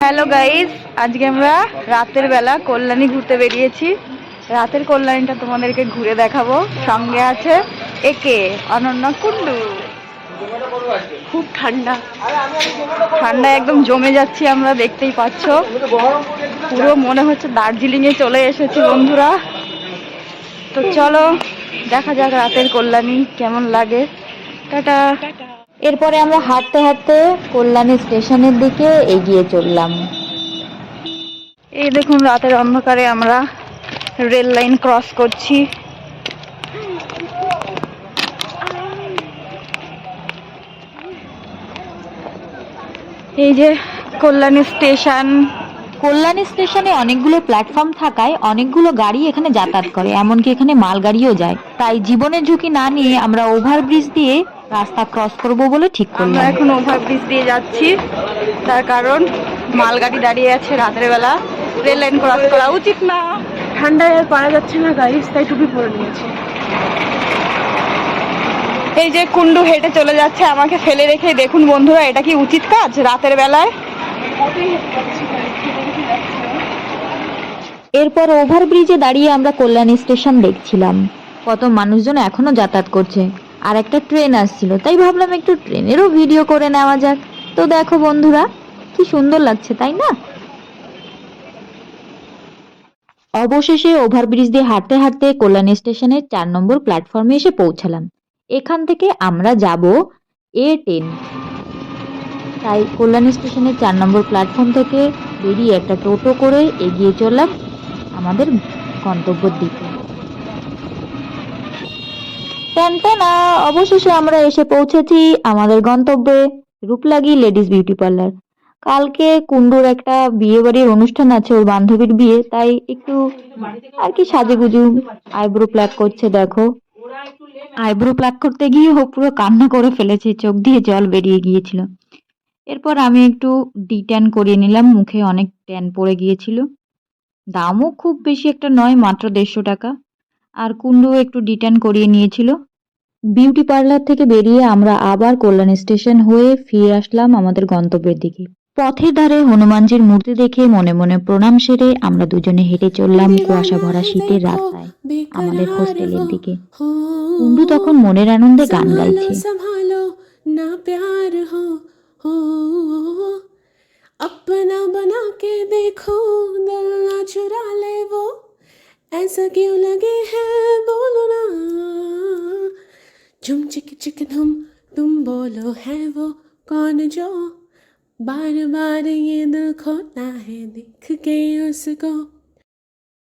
Hello guys, আজকে আমরা রাতের বেলা কল্যাণী ঘুরতে বেরিয়েছি। রাতের কল্যাণীটা তোমাদেরকে ঘুরে দেখাবো। সঙ্গে আছে একে অনন্যা, কুন্ডু। খুব ঠান্ডা ঠান্ডা একদম জমে যাচ্ছি আমরা, দেখতেই পাচ্ছ। পুরো মনে হচ্ছে দার্জিলিং এ চলে এসেছি বন্ধুরা। তো চলো দেখা যাক রাতের কল্যাণী কেমন লাগে। টাটা। এরপরে আমরা হাঁটতে হাঁটতে কল্যাণী স্টেশনের দিকে এগিয়ে চললাম। এই দেখুন, রাতের অন্ধকারে আমরা রেল লাইন ক্রস করছি। এই যে কল্যাণী স্টেশন। কল্যাণী স্টেশনে অনেকগুলো প্ল্যাটফর্ম থাকায় অনেকগুলো গাড়ি এখানে যাতায়াত করে, এমনকি এখানে মালগাড়িও যায়। তাই জীবনের ঝুঁকি না নিয়ে আমরা ওভারব্রিজ দিয়ে রাস্তা ক্রস করব বলে ঠিক করলাম। আমরা এখন ওভারব্রিজ দিয়ে যাচ্ছি, তার কারণ মালগাড়ি দাঁড়িয়ে আছে রাতের বেলা। রেল লাইন ক্রস করা উচিত না। ঠান্ডায় আর পারা যাচ্ছে না গাইস, তাই টুপি পরে নিয়েছি। এই যে কুন্ডু হেঁটে চলে যাচ্ছে আমাকে ফেলে রেখে। দেখুন বন্ধুরা, এটা কি উচিত কাজ রাতের বেলায়? এরপর ওভারব্রিজে দাঁড়িয়ে আমরা কল্যাণী স্টেশন দেখছিলাম। কত মানুষজন এখনো যাতায়াত করছে, আর একটা ট্রেন আসছিল, তাই ভাবলাম একটু ট্রেনেরও ভিডিও করে নেওয়া যাক। তো দেখো বন্ধুরা, কি সুন্দর লাগছে তাই না? অবশেষে ওভারব্রিজ দিয়ে হাঁটতে হাঁটতে কল্যাণী স্টেশনের 4 নম্বর প্ল্যাটফর্মে এসে পৌঁছালাম। এখান থেকে আমরা যাব A10। তাই কল্যাণী স্টেশনের 4 নম্বর প্ল্যাটফর্ম থেকে বেরিয়ে একটা টোটো করে এগিয়ে চললাম আমাদের গন্তব্যের দিকে। টানটানা, অবশেষে আমরা এসে পৌঁছেছি আমাদের গন্তব্যে, রূপলাগী লেডিস বিউটি পার্লার। কালকে কুন্ডুর একটা বিয়ে বাড়ির অনুষ্ঠান আছে, ওর বান্ধবীর বিয়ে, তাই একটু আর কি সাজেগুজু আইব্রো প্লাক করছে। দেখো, আইব্রো প্লাক করতে গিয়ে ও পুরো কান্না করে ফেলেছে, চোখ দিয়ে জল বেরিয়ে গিয়েছিল। এরপর আমি একটু ডিট্যান করিয়ে নিলাম, মুখে অনেক ট্যান পড়ে গিয়েছিল। দামও খুব বেশি একটা নয়, মাত্র 150 টাকা। আর কুন্ডু একটু ডিট্যান করিয়ে নিয়েছিল। বিউটি পার্লার থেকে বেরিয়ে আমরা আবার কল্যাণী স্টেশন হয়ে ফিরে আসলাম আমাদের গন্তব্যের দিকে। পথের ধারে হনুমানজির মূর্তি দেখে মনে মনে প্রণাম সেরে আমরা দুজনে হেঁটে চললাম কুয়াশা ভরা শীতের রাস্তায় আমাদের হোস্টেলের দিকে। কুন্ডু তখন মনের আনন্দে গান গাইছে। अपना बना के देखो, दिल ना चुरा ले वो, ऐसा क्यों लगे है बोलो ना, झुम चिक चिक धुम तुम बोलो है वो कौन जो बार बार ये दिल खोता है देख के उसको।